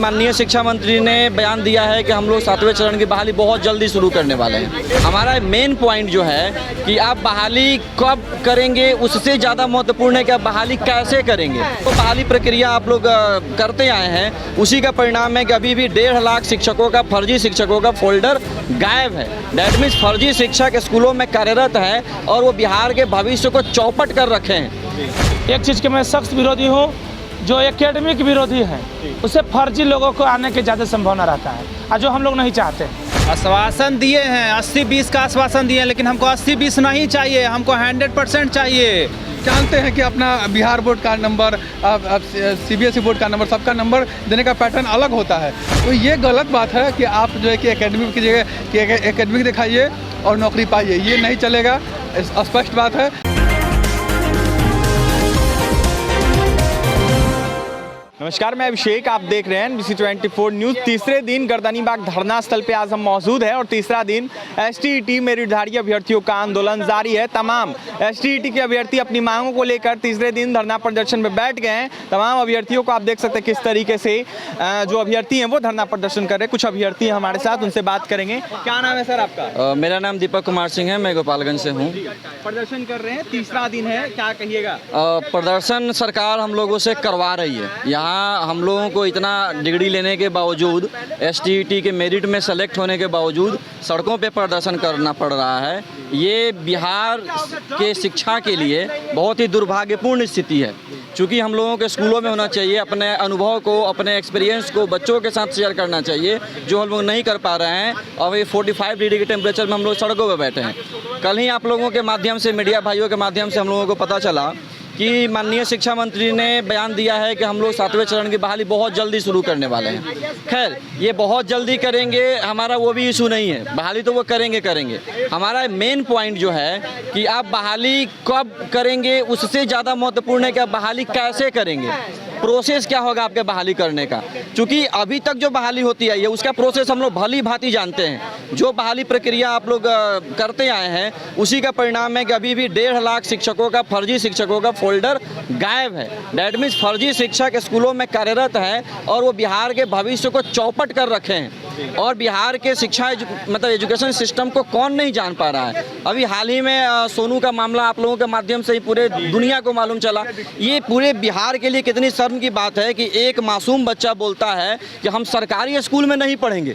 माननीय शिक्षा मंत्री ने बयान दिया है कि हम लोग 7वें चरण की बहाली बहुत जल्दी शुरू करने वाले हैं। हमारा मेन पॉइंट जो है कि आप बहाली कब करेंगे उससे ज़्यादा महत्वपूर्ण है कि आप बहाली कैसे करेंगे। तो बहाली प्रक्रिया आप लोग करते आए हैं, उसी का परिणाम है कि अभी भी 1.5 लाख शिक्षकों का, फर्जी शिक्षकों का फोल्डर गायब है। दैट मीन्स फर्जी शिक्षक स्कूलों में कार्यरत है और वो बिहार के भविष्य को चौपट कर रखे हैं। एक चीज़ के मैं सख्त विरोधी हूँ, जो एकेडमिक विरोधी है उसे फर्जी लोगों को आने की ज़्यादा संभावना रहता है और जो हम लोग नहीं चाहते। आश्वासन दिए हैं, 80-20 का आश्वासन दिए हैं, लेकिन हमको 80-20 नहीं चाहिए, हमको 100% चाहिए। जानते हैं कि अपना बिहार बोर्ड का नंबर, सीबीएसई बोर्ड का नंबर, सबका नंबर देने का पैटर्न अलग होता है। तो ये गलत बात है कि आप जो है कि एकेडमिक की जगह कि एकेडमिक दिखाइए और नौकरी पाइए, ये नहीं चलेगा, स्पष्ट बात है। नमस्कार, मैं अभिषेक, आप देख रहे हैं NBC 24 न्यूज़। तीसरे दिन गर्दनीबाग धरना स्थल पे आज हम मौजूद हैं और तीसरा दिन STET मेरिटधारी अभ्यर्थियों का आंदोलन जारी है। तमाम STET के अभ्यर्थी अपनी मांगों को लेकर तीसरे दिन धरना प्रदर्शन में बैठ गए हैं। तमाम अभ्यर्थियों को आप देख सकते हैं किस तरीके से जो अभ्यर्थी हैं वो धरना प्रदर्शन कर रहे हैं। कुछ अभ्यर्थी हैं हमारे साथ, उनसे बात करेंगे। क्या नाम है सर आपका? मेरा नाम दीपक कुमार सिंह है, मैं गोपालगंज से हूँ। प्रदर्शन कर रहे हैं, तीसरा दिन है, क्या कहिएगा? प्रदर्शन सरकार हम लोगों से करवा रही है। यहाँ हम लोगों को इतना डिग्री लेने के बावजूद, STET के मेरिट में सेलेक्ट होने के बावजूद सड़कों पे प्रदर्शन करना पड़ रहा है। ये बिहार के शिक्षा के लिए बहुत ही दुर्भाग्यपूर्ण स्थिति है। चूँकि हम लोगों के स्कूलों में होना चाहिए, अपने अनुभव को, अपने एक्सपीरियंस को बच्चों के साथ शेयर करना चाहिए, जो हम लोग नहीं कर पा रहे हैं। और ये 45 डिग्री के टेम्परेचर में हम लोग सड़कों पर बैठे हैं। कल ही आप लोगों के माध्यम से, मीडिया भाइयों के माध्यम से हम लोगों को पता चला कि माननीय शिक्षा मंत्री ने बयान दिया है कि हम लोग 7वें चरण की बहाली बहुत जल्दी शुरू करने वाले हैं। खैर, ये बहुत जल्दी करेंगे, हमारा वो भी इशू नहीं है, बहाली तो वो करेंगे। हमारा मेन पॉइंट जो है कि आप बहाली कब करेंगे उससे ज़्यादा महत्वपूर्ण है कि आप बहाली कैसे करेंगे। प्रोसेस क्या होगा आपके बहाली करने का, क्योंकि अभी तक जो बहाली होती है ये उसका प्रोसेस हम लोग भली भांति जानते हैं। जो बहाली प्रक्रिया आप लोग करते आए हैं, उसी का परिणाम है कि अभी भी 1.5 लाख शिक्षकों का, फर्जी शिक्षकों का फोल्डर गायब है। दैट मीन्स फर्जी शिक्षक स्कूलों में कार्यरत है और वो बिहार के भविष्य को चौपट कर रखे हैं। और बिहार के शिक्षा मतलब एजुकेशन सिस्टम को कौन नहीं जान पा रहा है। अभी हाल ही में सोनू का मामला आप लोगों के माध्यम से ही पूरे दुनिया को मालूम चला। ये पूरे बिहार के लिए कितनी शर्म की बात है कि एक मासूम बच्चा बोलता है कि हम सरकारी स्कूल में नहीं पढ़ेंगे।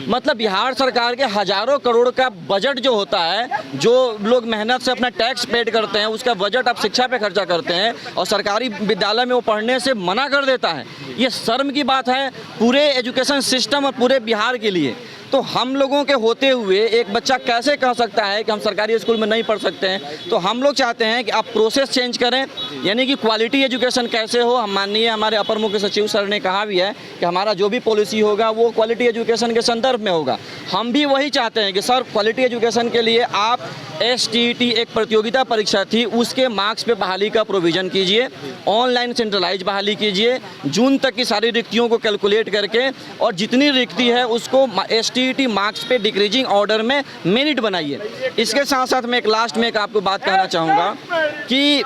मतलब बिहार सरकार के हजारों करोड़ का बजट जो होता है, जो लोग मेहनत से अपना टैक्स पेड करते हैं, उसका बजट आप शिक्षा पे खर्चा करते हैं और सरकारी विद्यालय में वो पढ़ने से मना कर देता है। ये शर्म की बात है पूरे एजुकेशन सिस्टम और पूरे बिहार के लिए। तो हम लोगों के होते हुए एक बच्चा कैसे कह सकता है कि हम सरकारी स्कूल में नहीं पढ़ सकते हैं। तो हम लोग चाहते हैं कि आप प्रोसेस चेंज करें, यानी कि क्वालिटी एजुकेशन कैसे हो। हम माननीय हमारे अपर मुख्य सचिव सर ने कहा भी है कि हमारा जो भी पॉलिसी होगा वो क्वालिटी एजुकेशन के संदर्भ में होगा। हम भी वही चाहते हैं कि सर क्वालिटी एजुकेशन के लिए आप STET एक प्रतियोगिता परीक्षा थी, उसके मार्क्स पे बहाली का प्रोविज़न कीजिए, ऑनलाइन सेंट्रलाइज बहाली कीजिए, जून तक की सारी रिक्तियों को कैलकुलेट करके और जितनी रिक्ति है उसको STET मार्क्स पे डिक्रीजिंग ऑर्डर में मेरिट बनाइए। इसके साथ साथ मैं एक लास्ट में एक आपको बात कहना चाहूँगा कि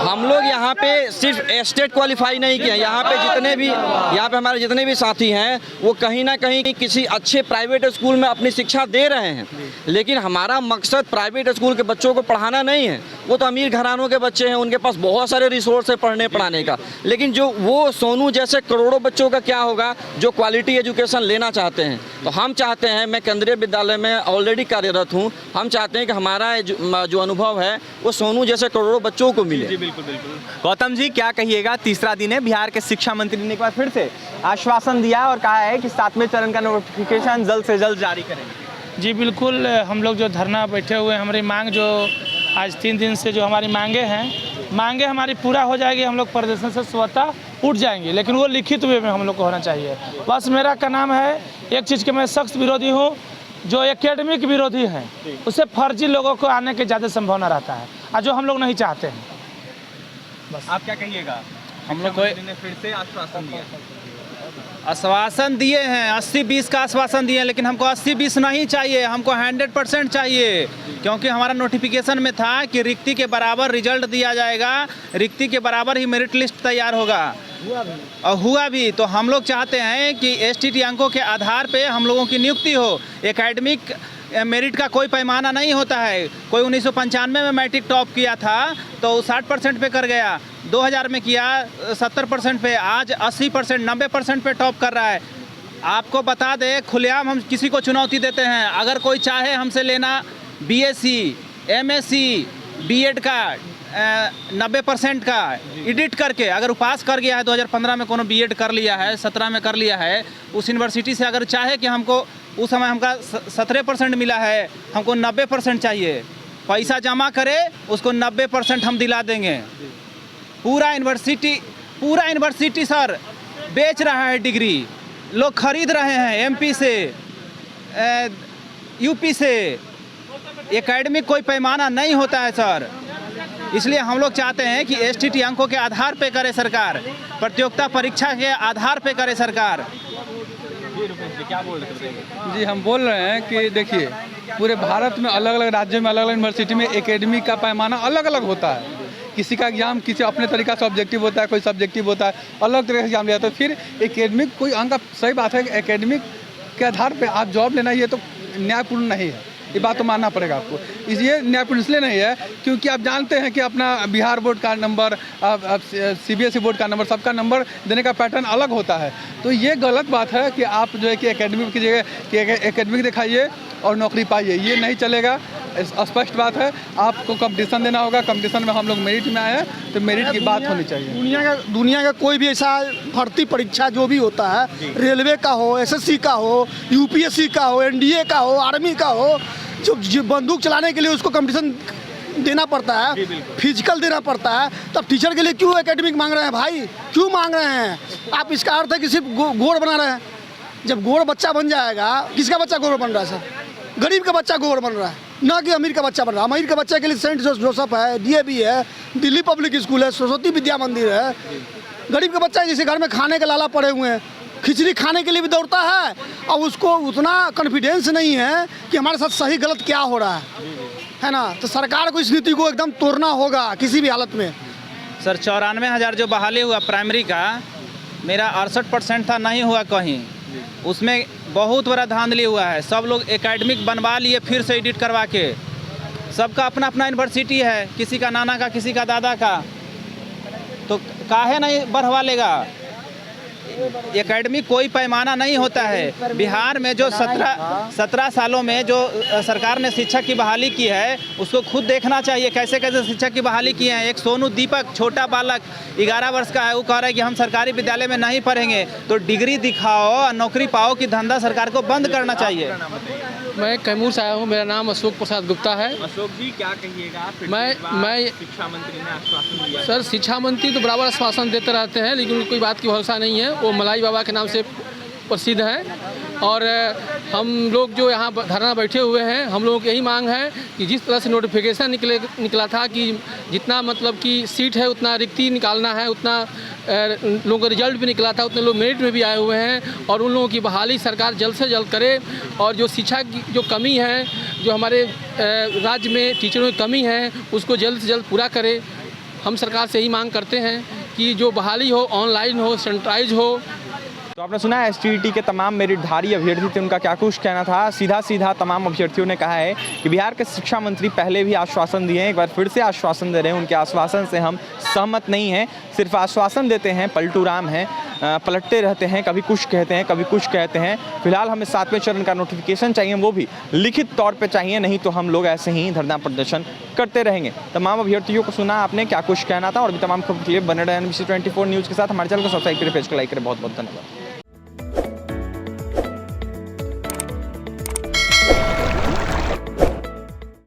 हम लोग यहाँ पे सिर्फ स्टेट क्वालिफाई नहीं किए, यहाँ पे हमारे जितने भी साथी हैं वो कहीं ना कहीं किसी अच्छे प्राइवेट स्कूल में अपनी शिक्षा दे रहे हैं। लेकिन हमारा मकसद प्राइवेट स्कूल के बच्चों को पढ़ाना नहीं है। वो तो अमीर घरानों के बच्चे हैं, उनके पास बहुत सारे रिसोर्स है पढ़ने पढ़ाने का। लेकिन जो वो सोनू जैसे करोड़ों बच्चों का क्या होगा जो क्वालिटी एजुकेशन लेना चाहते हैं। तो हम चाहते हैं, मैं केंद्रीय विद्यालय में ऑलरेडी कार्यरत हूँ, हम चाहते हैं कि हमारा जो अनुभव है वो सोनू जैसे करोड़ों बच्चों को मिले। जी बिल्कुल बिल्कुल। गौतम जी, क्या कहिएगा? तीसरा दिन है, बिहार के शिक्षा मंत्री ने एक बार फिर से आश्वासन दिया और कहा है कि 7वें चरण का नोटिफिकेशन जल्द से जल्द जारी करेंगे। जी बिल्कुल, हम लोग जो धरना बैठे हुए हैं, हमारी मांग जो आज 3 दिन से जो हमारी मांगे हमारी पूरा हो जाएगी। हम लोग प्रदर्शन से स्वतः उठ जाएंगे, लेकिन वो लिखित वे में हम लोग को होना चाहिए। बस मेरा क्या नाम है, एक चीज़ के मैं सख्त विरोधी हूँ, जो एकेडमिक विरोधी हैं उससे फर्जी लोगों को आने की ज़्यादा संभावना रहता है और जो हम लोग नहीं चाहते हैं। बस आप क्या कहिएगा? हम लोग ने फिर से आश्वासन दिया, आश्वासन दिए हैं, 80-20 का आश्वासन दिए हैं, लेकिन हमको 80-20 नहीं चाहिए, हमको 100% चाहिए। क्योंकि हमारा नोटिफिकेशन में था कि रिक्ति के बराबर रिजल्ट दिया जाएगा, रिक्ति के बराबर ही मेरिट लिस्ट तैयार होगा। और हुआ भी। तो हम लोग चाहते हैं कि STT अंकों के आधार पे हम लोगों की नियुक्ति हो। एकेडमिक मेरिट का कोई पैमाना नहीं होता है। कोई 1995 में मैट्रिक टॉप किया था तो 60% पे कर गया, 2000 में किया 70% पे, आज 80% 90% पे टॉप कर रहा है। आपको बता दें, खुलेआम हम किसी को चुनौती देते हैं, अगर कोई चाहे हमसे लेना BSc MSc B.Ed का 90% का एडिट करके, अगर वो पास कर गया है 2015 में कोनो B.Ed कर लिया है, 17 में कर लिया है, उस यूनिवर्सिटी से अगर चाहे कि हमको उस समय हमका 17% मिला है, हमको 90% चाहिए, पैसा जमा करे, उसको 90% हम दिला देंगे। पूरा यूनिवर्सिटी सर बेच रहा है डिग्री, लोग खरीद रहे हैं MP से UP से। एकेडमिक कोई पैमाना नहीं होता है सर, इसलिए हम लोग चाहते हैं कि STT अंकों के आधार पे करे सरकार, प्रतियोगिता परीक्षा के आधार पे करे सरकार। क्या बोल रहे थे? जी, हम बोल रहे हैं कि देखिए, पूरे भारत में अलग अलग राज्यों में अलग अलग यूनिवर्सिटी में एकेडमिक का पैमाना अलग अलग होता है। किसी का एग्जाम किसी अपने तरीका से ऑब्जेक्टिव होता है, कोई सब्जेक्टिव होता है, अलग तरीके से एग्जाम लिया। तो फिर एकेडमिक कोई अंक, सही बात है कि एकेडमिक के आधार पे आप जॉब लेना, ये तो न्यायपूर्ण नहीं है, ये बात तो मानना पड़ेगा आपको। इसलिए न्यायपूर्ण इसलिए नहीं है क्योंकि आप जानते हैं कि अपना बिहार बोर्ड का नंबर, CBSE बोर्ड का नंबर, सबका नंबर देने का पैटर्न अलग होता है। तो ये गलत बात है कि आप जो है कि एकेडमिक की जगह कि एकेडमिक दिखाइए और नौकरी पाइए, ये नहीं चलेगा। स्पष्ट बात है, आपको कंपटीशन देना होगा। कंपटीशन में हम लोग मेरिट में आए हैं तो मेरिट की बात होनी चाहिए। दुनिया का कोई भी ऐसा भर्ती परीक्षा जो भी होता है, रेलवे का हो, SSC का हो, UPSC का हो, NDA का हो, आर्मी का हो, जो बंदूक चलाने के लिए उसको कंपटीशन देना पड़ता है, फिजिकल देना पड़ता है। तब टीचर के लिए क्यों एकेडमिक मांग रहे हैं भाई, क्यों मांग रहे हैं आप? इसका अर्थ है कि सिर्फ गोड़ बना रहे हैं। जब गोड़ बच्चा बन जाएगा, किसका बच्चा गोड़ बन रहा है सर? गरीब का बच्चा गोड़ बन रहा है, ना कि अमीर का बच्चा बन रहा है। अमीर के बच्चे के लिए सेंट जोसेफ है, DAV है, दिल्ली पब्लिक स्कूल है, सरस्वती विद्या मंदिर है। गरीब का बच्चा जिसे घर में खाने के लाला पड़े हुए हैं, खिचड़ी खाने के लिए भी दौड़ता है और उसको उतना कॉन्फिडेंस नहीं है कि हमारे साथ सही गलत क्या हो रहा है ना। तो सरकार को इस नीति को एकदम तोड़ना होगा किसी भी हालत में। सर 94,000 जो बहाली हुआ प्राइमरी का, मेरा 68% था, नहीं हुआ कहीं। उसमें बहुत बड़ा धांधली हुआ है। सब लोग एकेडमिक बनवा लिए फिर से एडिट करवा के। सबका अपना अपना यूनिवर्सिटी है, किसी का नाना का, किसी का दादा का, तो काहे नहीं बढ़वा लेगा? एकेडमिक कोई पैमाना नहीं होता है। बिहार में जो 17 सालों में जो सरकार ने शिक्षक की बहाली की है, उसको खुद देखना चाहिए कैसे कैसे शिक्षक की बहाली की है। एक सोनू दीपक, छोटा बालक 11 वर्ष का है, वो कह रहा है कि हम सरकारी विद्यालय में नहीं पढ़ेंगे। तो डिग्री दिखाओ और नौकरी पाओ कि धंधा सरकार को बंद करना चाहिए। मैं कैमूर से आया हूँ, मेरा नाम अशोक प्रसाद गुप्ता है। अशोक जी, क्या कहिएगा? मैं शिक्षा मंत्री ने आश्वासन दिया। सर, शिक्षा मंत्री तो बराबर आश्वासन देते रहते हैं, लेकिन उनको कोई बात की भरोसा नहीं है। वो मलाई बाबा के नाम से प्रसिद्ध हैं। और हम लोग जो यहाँ धरना बैठे हुए हैं, हम लोगों की यही मांग है कि जिस तरह से नोटिफिकेशन निकला था कि जितना मतलब कि सीट है उतना रिक्ति निकालना है, उतना लोगों का रिजल्ट भी निकला था, उतने लोग मेरिट में भी आए हुए हैं, और उन लोगों की बहाली सरकार जल्द से जल्द करे। और जो शिक्षा की जो कमी है, जो हमारे राज्य में टीचरों की कमी है, उसको जल्द से जल्द पूरा करे। हम सरकार से यही मांग करते हैं कि जो बहाली हो, ऑनलाइन हो, सेंट्रलाइज हो। तो आपने सुना है STT के तमाम मेरिटधारी अभ्यर्थी थे, उनका क्या कुछ कहना था। सीधा तमाम अभ्यर्थियों ने कहा है कि बिहार के शिक्षा मंत्री पहले भी आश्वासन दिए हैं, एक बार फिर से आश्वासन दे रहे हैं। उनके आश्वासन से हम सहमत नहीं हैं। सिर्फ आश्वासन देते हैं, पलटू राम हैं, पलटते रहते हैं, कभी कुछ कहते हैं, कभी कुछ कहते हैं। फिलहाल हमें 7वें चरण का नोटिफिकेशन चाहिए, वो भी लिखित तौर पर चाहिए, नहीं तो हम लोग ऐसे ही धरना प्रदर्शन करते रहेंगे। तमाम अभ्यर्थियों को सुना आपने, क्या कुछ कहना था। और भी तमाम खबर के लिए बने रहे NBC 24 न्यूज़ के साथ। हमारे चैनल को सब्सक्राइब करें, पेज को लाइक करें। बहुत बहुत धन्यवाद।